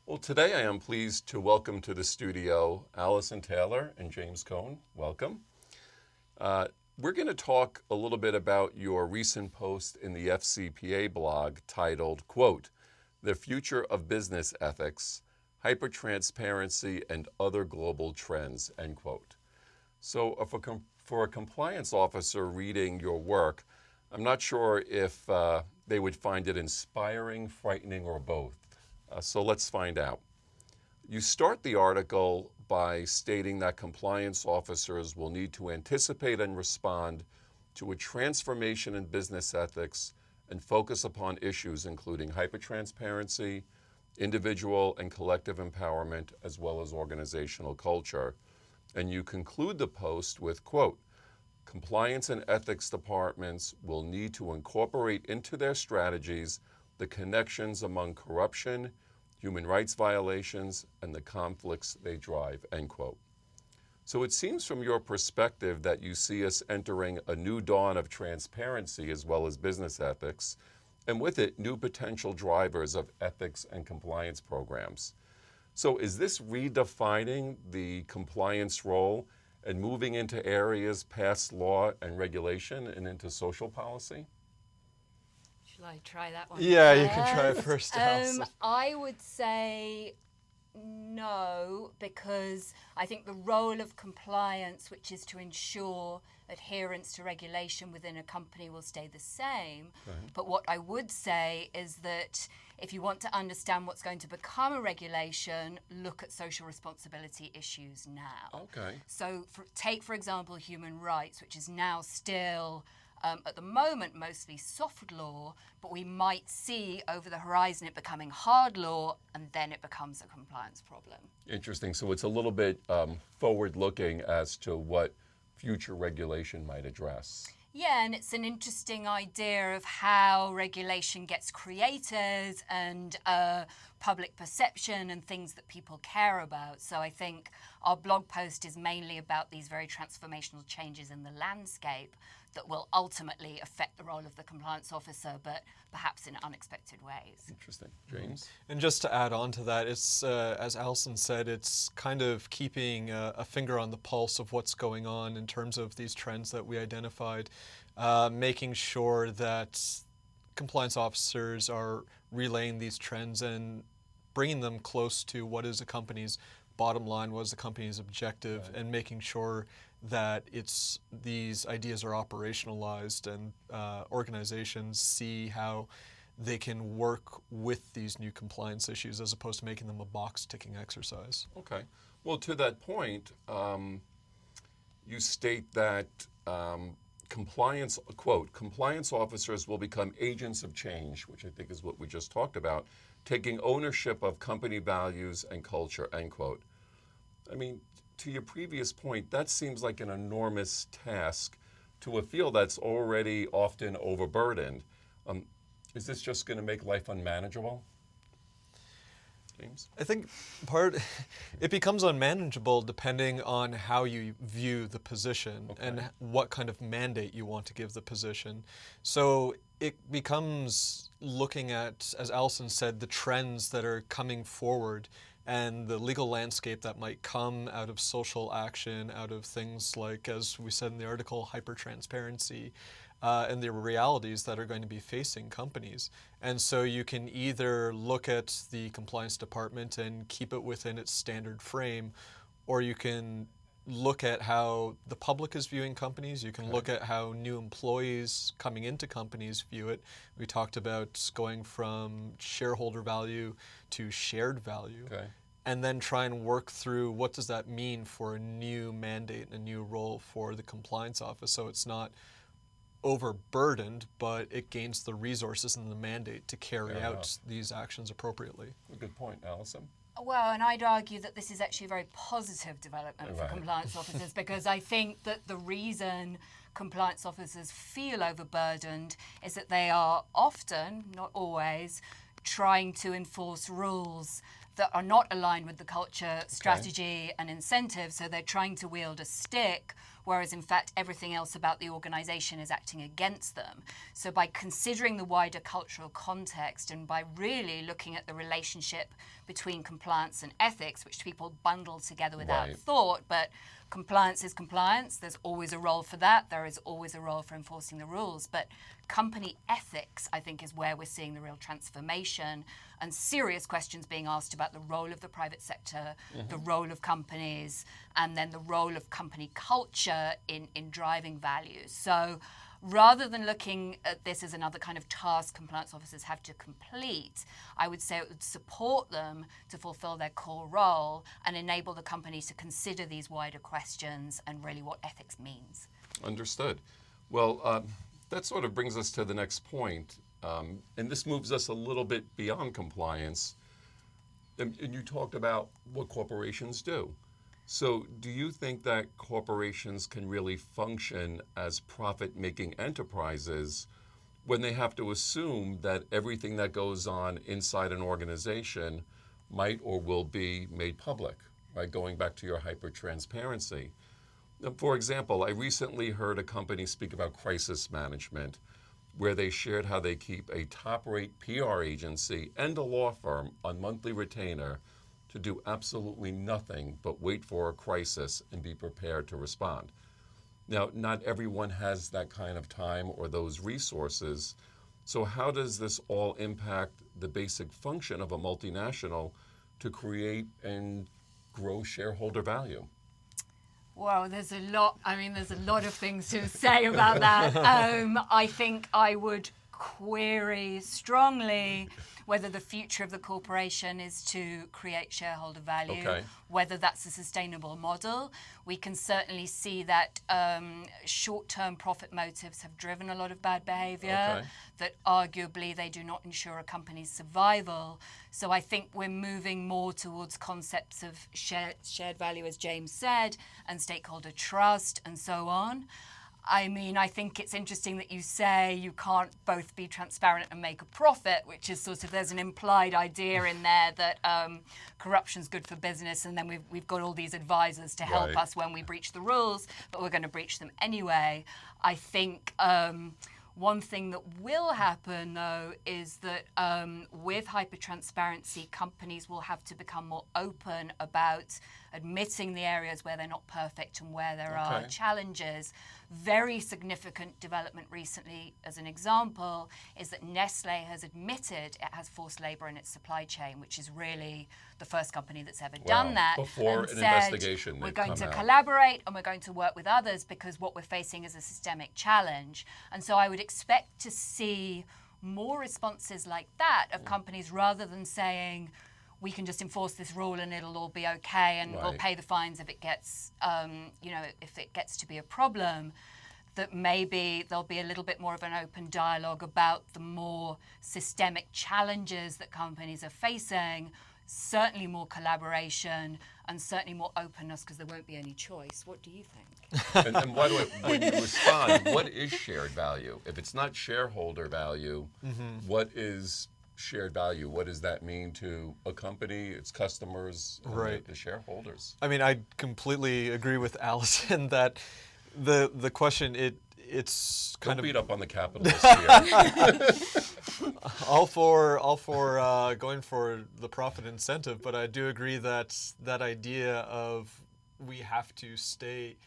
Well, today I am pleased to welcome to the studio Alison Taylor and James Cohen. Welcome. We're going to talk a little bit about your recent post in the FCPA blog titled, quote, "The Future of Business Ethics, Hypertransparency, and Other Global Trends," end quote. So for a compliance officer reading your work, I'm not sure if they would find it inspiring, frightening, or both. So let's find out. You start the article by stating that compliance officers will need to anticipate and respond to a transformation in business ethics and focus upon issues including hypertransparency, individual and collective empowerment, as well as organizational culture. And you conclude the post with, quote, "Compliance and ethics departments will need to incorporate into their strategies the connections among corruption, human rights violations, and the conflicts they drive," end quote. So it seems from your perspective that you see us entering a new dawn of transparency as well as business ethics, and with it, new potential drivers of ethics and compliance programs. So is this redefining the compliance role and moving into areas past law and regulation and into social policy? Shall I try that one? Yeah, you can try it first, Alison. I would say no, because I think the role of compliance, which is to ensure adherence to regulation within a company, will stay the same. Right. But what I would say is that if you want to understand what's going to become a regulation, look at social responsibility issues now. Okay. So take, for example, human rights, which is now still at the moment mostly soft law, but we might see over the horizon it becoming hard law, and then it becomes a compliance problem. Interesting. So it's a little bit forward-looking as to what future regulation might address. Yeah, and it's an interesting idea of how regulation gets created and public perception and things that people care about. So I think our blog post is mainly about these very transformational changes in the landscape that will ultimately affect the role of the compliance officer, but perhaps in unexpected ways. Interesting. James? And just to add on to that, it's, as Alison said, it's kind of keeping a finger on the pulse of what's going on in terms of these trends that we identified, making sure that compliance officers are relaying these trends and bringing them close to what is a company's bottom line, what is the company's objective, Right. and making sure that these ideas are operationalized and organizations see how they can work with these new compliance issues as opposed to making them a box-ticking exercise. Okay. Well, to that point, you state that compliance, quote, "Compliance officers will become agents of change," which I think is what we just talked about, "taking ownership of company values and culture," end quote. I mean, to your previous point, that seems like an enormous task to a field that's already often overburdened. Is this just going to make life unmanageable? James? I think it becomes unmanageable depending on how you view the position and what kind of mandate you want to give the position. So it becomes looking at, as Alison said, the trends that are coming forward and the legal landscape that might come out of social action, out of things like, as we said in the article, hypertransparency, and the realities that are going to be facing companies. And so you can either look at the compliance department and keep it within its standard frame, or you can look at how the public is viewing companies. You can look at how new employees coming into companies view it. We talked about going from shareholder value to shared value. Okay. And then try and work through what does that mean for a new mandate and a new role for the compliance office, so it's not overburdened, but it gains the resources and the mandate to carry out these actions appropriately. A good point, Alison. Well, and I'd argue that this is actually a very positive development for compliance officers, because I think that the reason compliance officers feel overburdened is that they are often, not always, trying to enforce rules that are not aligned with the culture, strategy, and incentives. So they're trying to wield a stick, whereas in fact everything else about the organization is acting against them. So by considering the wider cultural context and by really looking at the relationship between compliance and ethics, which people bundle together without Right. thought, but compliance is compliance. There's always a role for that. There is always a role for enforcing the rules. But company ethics, I think, is where we're seeing the real transformation and serious questions being asked about the role of the private sector, the role of companies, and then the role of company culture in driving values. So rather than looking at this as another kind of task compliance officers have to complete, I would say it would support them to fulfill their core role and enable the company to consider these wider questions and really what ethics means. Understood. Well, that sort of brings us to the next point, and this moves us a little bit beyond compliance. And you talked about what corporations do. So do you think that corporations can really function as profit-making enterprises when they have to assume that everything that goes on inside an organization might or will be made public, right? Going back to your hyper-transparency. Now, for example, I recently heard a company speak about crisis management, where they shared how they keep a top-rate PR agency and a law firm on monthly retainer to do absolutely nothing but wait for a crisis and be prepared to respond. Now, not everyone has that kind of time or those resources. So how does this all impact the basic function of a multinational to create and grow shareholder value? Well, there's a lot of things to say about that. I think I would query strongly whether the future of the corporation is to create shareholder value, whether that's a sustainable model. We can certainly see that short-term profit motives have driven a lot of bad behavior, that arguably they do not ensure a company's survival. So I think we're moving more towards concepts of shared value, as James said, and stakeholder trust, and so on. I mean, I think it's interesting that you say you can't both be transparent and make a profit, which is sort of, there's an implied idea in there that corruption's good for business, and then we've got all these advisors to help us when we breach the rules, but we're going to breach them anyway. I think one thing that will happen, though, is that with hypertransparency, companies will have to become more open about admitting the areas where they're not perfect and where there are challenges. Very significant development recently, as an example, is that Nestle has admitted it has forced labor in its supply chain, which is really the first company that's ever done that. Before an investigation, we're going to collaborate and we're going to work with others because what we're facing is a systemic challenge. And so I would expect to see more responses like that of companies, rather than saying, we can just enforce this rule and it'll all be okay, and we'll pay the fines if it gets, if it gets to be a problem. That maybe there'll be a little bit more of an open dialogue about the more systemic challenges that companies are facing. Certainly more collaboration and certainly more openness, because there won't be any choice. What do you think? And why do when you respond, what is shared value? If it's not shareholder value, what is shared value? What does that mean to a company, its customers, and the shareholders? I mean, I completely agree with Alison that the question, it's kind of... Don't beat up on the capitalists here. all for going for the profit incentive, but I do agree that that idea of we have to stay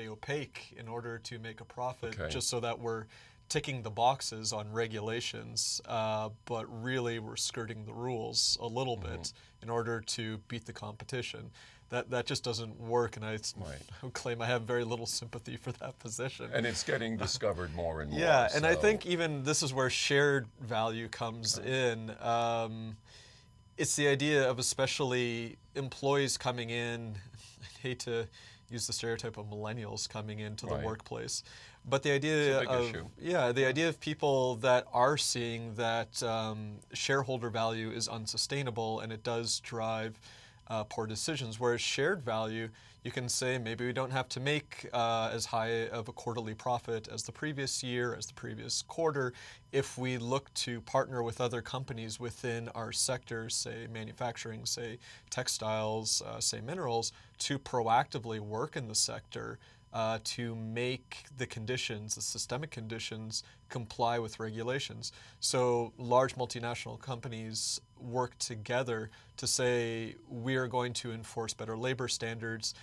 opaque in order to make a profit, just so that we're ticking the boxes on regulations, but really we're skirting the rules a little bit in order to beat the competition. That just doesn't work, and I would claim I have very little sympathy for that position. And it's getting discovered more and more. Yeah, and I think even this is where shared value comes in. It's the idea of especially employees coming in, I hate to use the stereotype of millennials coming into the workplace, but the idea of people that are seeing that shareholder value is unsustainable and it does drive poor decisions. Whereas shared value, you can say maybe we don't have to make as high of a quarterly profit as the previous year, as the previous quarter, if we look to partner with other companies within our sectors, say manufacturing, say textiles, say minerals, to proactively work in the sector to make the conditions, the systemic conditions, comply with regulations. So large multinational companies work together to say we are going to enforce better labor standards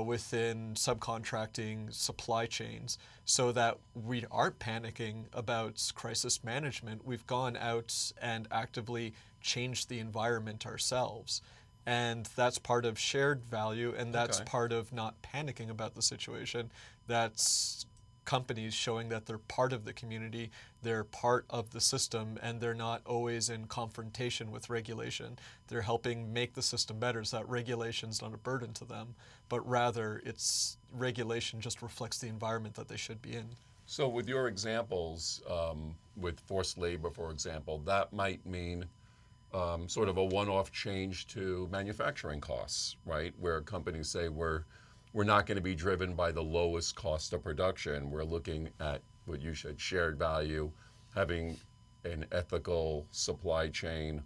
within subcontracting supply chains so that we aren't panicking about crisis management. We've gone out and actively changed the environment ourselves. And that's part of shared value, and that's part of not panicking about the situation. That's companies showing that they're part of the community, they're part of the system, and they're not always in confrontation with regulation. They're helping make the system better so that regulation's not a burden to them, but rather it's regulation just reflects the environment that they should be in. So with your examples, with forced labor, for example, that might mean sort of a one-off change to manufacturing costs, right? Where companies say we're not going to be driven by the lowest cost of production. We're looking at what you said, shared value, having an ethical supply chain,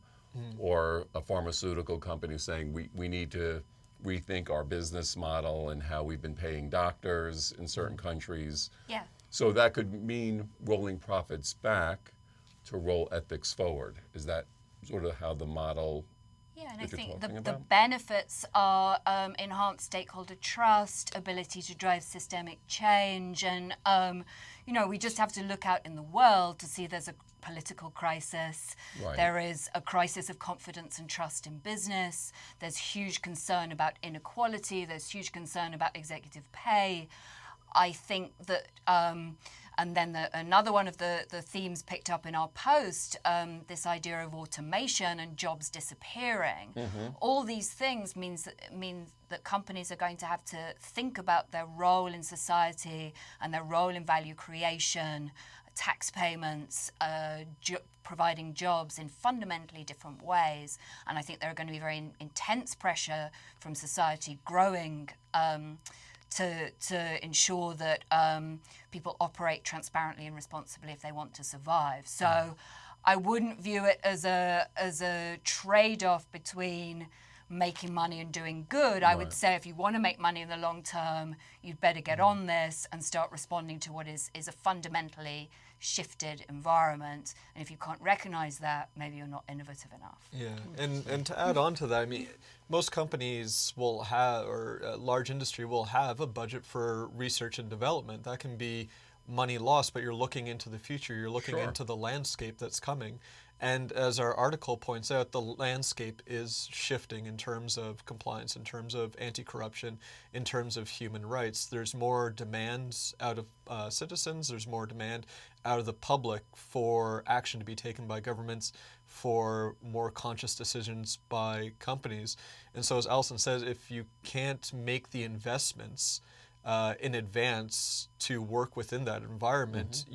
or a pharmaceutical company saying we need to rethink our business model and how we've been paying doctors in certain countries. Yeah. So that could mean rolling profits back to roll ethics forward. Is that sort of how the model? Yeah, and I think talking the about? benefits are enhanced stakeholder trust, ability to drive systemic change, and we just have to look out in the world to see there's a political crisis. Right. There is a crisis of confidence and trust in business. There's huge concern about inequality. There's huge concern about executive pay. I think that, and then another one of the themes picked up in our post, this idea of automation and jobs disappearing. All these things mean that companies are going to have to think about their role in society and their role in value creation, tax payments, providing jobs in fundamentally different ways. And I think there are going to be very intense pressure from society growing to ensure that people operate transparently and responsibly if they want to survive. So I wouldn't view it as a trade-off between making money and doing good. I would say if you want to make money in the long term, you'd better get on this and start responding to what is a fundamentally shifted environment. And if you can't recognize that, maybe you're not innovative enough. Yeah, and to add on to that, I mean, most companies will have, or large industry will have a budget for research and development. That can be money lost, but you're looking into the future. You're looking into the landscape that's coming. And as our article points out, the landscape is shifting in terms of compliance, in terms of anti-corruption, in terms of human rights. There's more demands out of citizens. There's more demand out of the public for action to be taken by governments, for more conscious decisions by companies. And so as Alison says, if you can't make the investments in advance to work within that environment,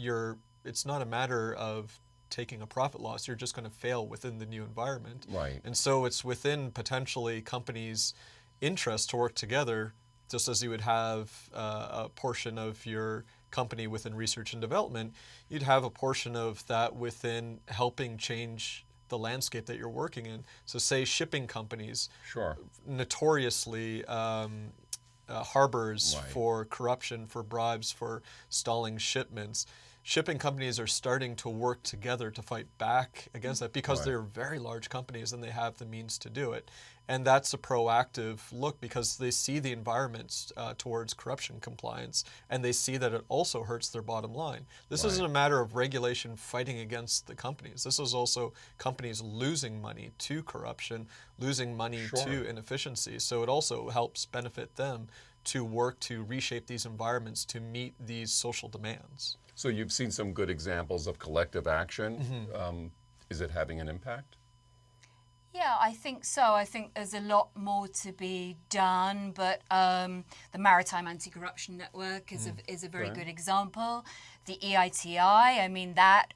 it's not a matter of taking a profit loss. You're just going to fail within the new environment. Right. And so it's within potentially companies' interest to work together, just as you would have a portion of your company within research and development, you'd have a portion of that within helping change the landscape that you're working in. So say shipping companies, notoriously harbors for corruption, for bribes, for stalling shipments. Shipping companies are starting to work together to fight back against that because they're very large companies and they have the means to do it. And that's a proactive look because they see the environment towards corruption compliance and they see that it also hurts their bottom line. This isn't a matter of regulation fighting against the companies. This is also companies losing money to corruption, losing money to inefficiency. So it also helps benefit them to work to reshape these environments to meet these social demands. So you've seen some good examples of collective action. Is it having an impact? Yeah, I think so. I think there's a lot more to be done, but the Maritime Anti-Corruption Network is a very good example. The EITI, I mean, that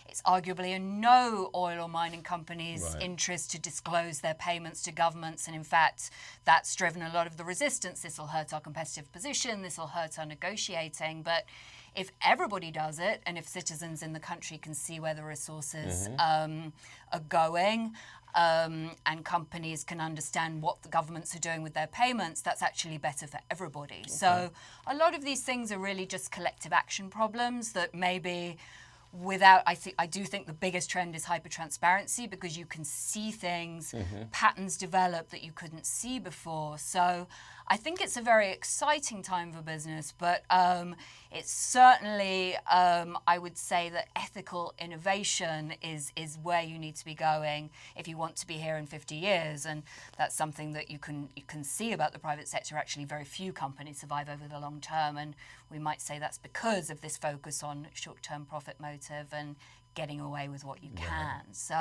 it's arguably in no oil or mining company's interest to disclose their payments to governments, and in fact, that's driven a lot of the resistance. This will hurt our competitive position, this will hurt our negotiating, but if everybody does it, and if citizens in the country can see where the resources are going, and companies can understand what the governments are doing with their payments, that's actually better for everybody. Okay. So a lot of these things are really just collective action problems that maybe I do think the biggest trend is hyper-transparency, because you can see things, patterns develop that you couldn't see before. So I think it's a very exciting time for business, but it's certainly, I would say that ethical innovation is where you need to be going if you want to be here in 50 years. And that's something that you can see about the private sector. Actually, very few companies survive over the long term, and we might say that's because of this focus on short-term profit motive and getting away with what you can. So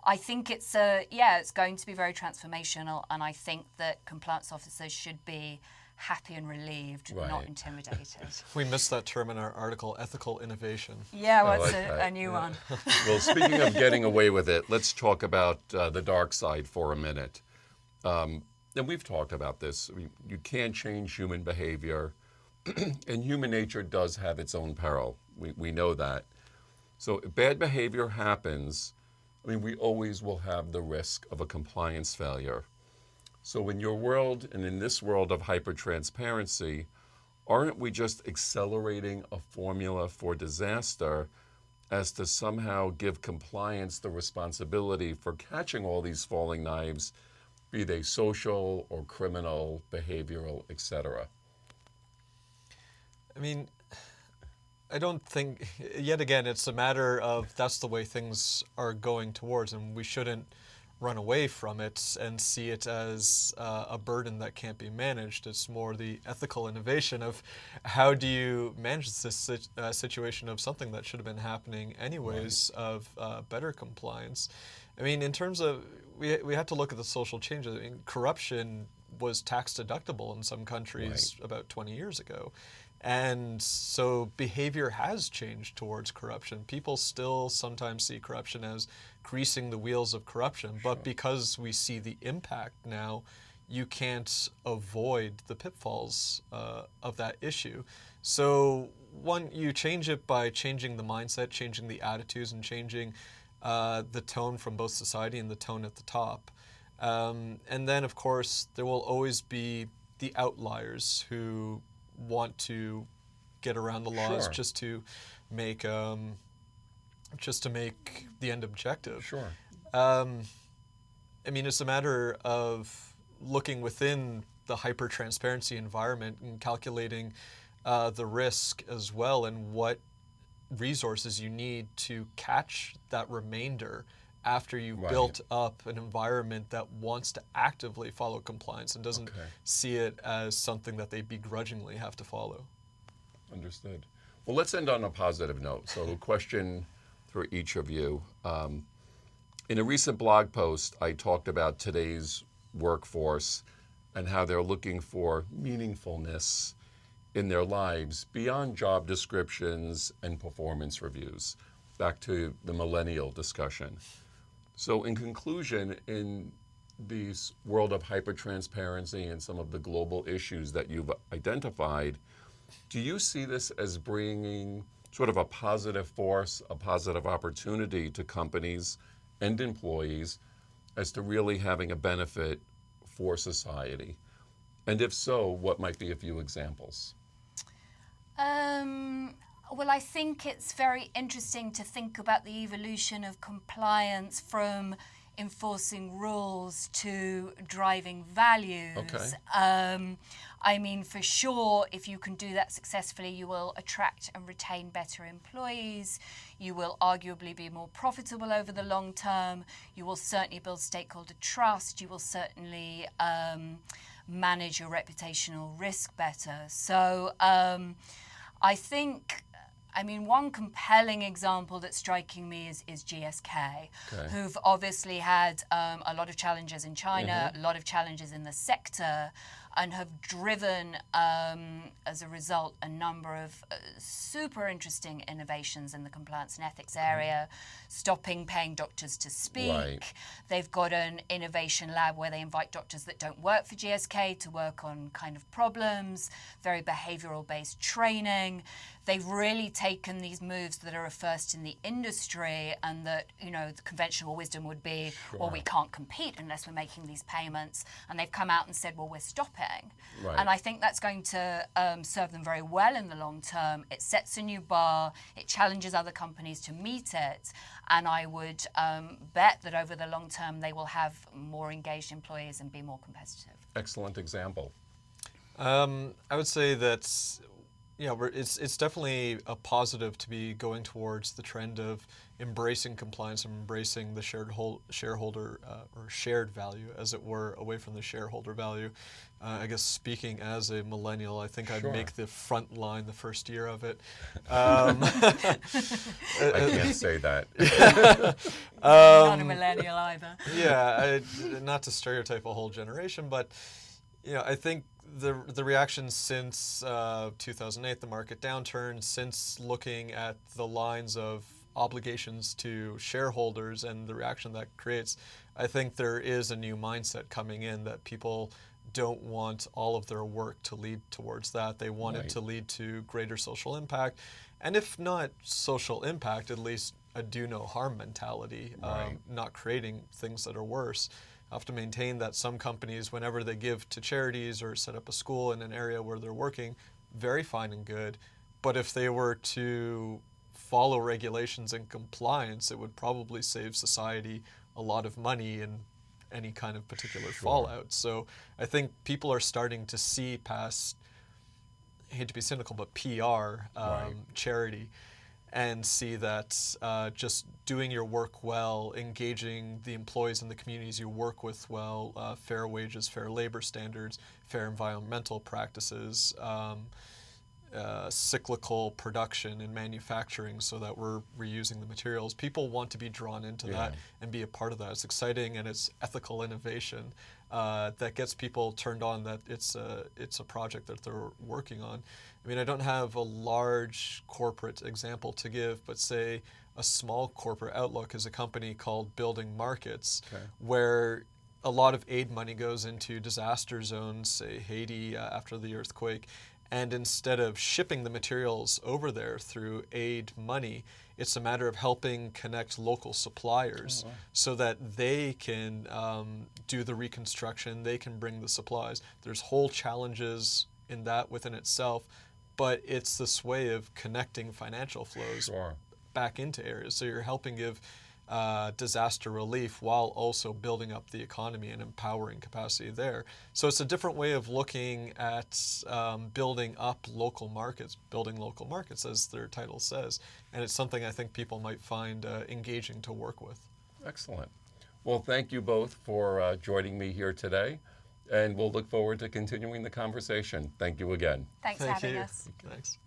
I think it's going to be very transformational, and I think that compliance officers should be happy and relieved, not intimidated. We missed that term in our article, ethical innovation. Yeah, well, it's a new one. Well, speaking of getting away with it, let's talk about the dark side for a minute. And we've talked about this. I mean, you can't change human behavior, and human nature does have its own peril. We know that. So if bad behavior happens, I mean, we always will have the risk of a compliance failure. So in your world, and in this world of hyper-transparency, aren't we just accelerating a formula for disaster as to somehow give compliance the responsibility for catching all these falling knives, be they social or criminal, behavioral, etc.? I mean, I don't think, yet again, it's a matter of that's the way things are going towards, and we shouldn't run away from it and see it as a burden that can't be managed. It's more the ethical innovation of how do you manage this situation of something that should have been happening anyways, of better compliance. I mean, in terms of, we had to look at the social changes. I mean, corruption was tax deductible in some countries about 20 years ago. And so behavior has changed towards corruption. People still sometimes see corruption as greasing the wheels of corruption, but because we see the impact now, you can't avoid the pitfalls of that issue. So one, you change it by changing the mindset, changing the attitudes, and changing the tone from both society and the tone at the top. And then, of course, there will always be the outliers who want to get around the laws just to make the end objective. Sure. I mean, it's a matter of looking within the hyper-transparency environment and calculating the risk as well, and what resources you need to catch that remainder after you've built up an environment that wants to actively follow compliance and doesn't see it as something that they begrudgingly have to follow. Understood. Well, let's end on a positive note. So a question for each of you. In a recent blog post, I talked about today's workforce and how they're looking for meaningfulness in their lives beyond job descriptions and performance reviews. Back to the millennial discussion. So in conclusion, in this world of hyper-transparency and some of the global issues that you've identified, do you see this as bringing sort of a positive force, a positive opportunity to companies and employees as to really having a benefit for society? And if so, what might be a few examples? Well, I think it's very interesting to think about the evolution of compliance from enforcing rules to driving values. I mean, for sure, if you can do that successfully, you will attract and retain better employees. You will arguably be more profitable over the long term. You will certainly build stakeholder trust. You will certainly manage your reputational risk better. So I think, one compelling example that's striking me is GSK, who've obviously had a lot of challenges in China, a lot of challenges in the sector. and have driven, as a result, a number of super interesting innovations in the compliance and ethics area, stopping paying doctors to speak. Right. They've got an innovation lab where they invite doctors that don't work for GSK to work on kind of problems, very behavioral-based training. They've really taken these moves that are a first in the industry, and that, you know, the conventional wisdom would be, well, we can't compete unless we're making these payments. And they've come out and said, well, we're stopping. Right. And I think that's going to serve them very well in the long term. It sets a new bar. It challenges other companies to meet it. And I would bet that over the long term, they will have more engaged employees and be more competitive. Excellent example. I would say that, yeah, it's definitely a positive to be going towards the trend of embracing compliance and embracing the shareholder or shared value, as it were, away from the shareholder value. I guess speaking as a millennial, I think I'd make the front line the first year of it. I can't say that. Not a millennial either. Yeah, not to stereotype a whole generation, but you know, I think the reaction since 2008, the market downturn, since looking at the lines of obligations to shareholders and the reaction that creates, I think there is a new mindset coming in that people don't want all of their work to lead towards that. They want it to lead to greater social impact. And if not social impact, at least a do no harm mentality, not creating things that are worse. I have to maintain that some companies, whenever they give to charities or set up a school in an area where they're working, very fine and good. But if they were to follow regulations and compliance, it would probably save society a lot of money and any kind of particular fallout. So I think people are starting to see past, I hate to be cynical, but PR, charity, and see that just doing your work well, engaging the employees in the communities you work with well, fair wages, fair labor standards, fair environmental practices, cyclical production and manufacturing so that we're reusing the materials. People want to be drawn into that and be a part of that. It's exciting and it's ethical innovation that gets people turned on that it's a project that they're working on. I mean, I don't have a large corporate example to give, but say a small corporate outlook is a company called Building Markets, where a lot of aid money goes into disaster zones, say Haiti after the earthquake, and instead of shipping the materials over there through aid money, it's a matter of helping connect local suppliers so that they can do the reconstruction, they can bring the supplies. There's whole challenges in that within itself, but it's this way of connecting financial flows back into areas. So you're helping give disaster relief while also building up the economy and empowering capacity there. So it's a different way of looking at building up local markets as their title says. And it's something I think people might find engaging to work with. Excellent. Well, thank you both for joining me here today. And we'll look forward to continuing the conversation. Thank you again. Thanks for having us. Thanks.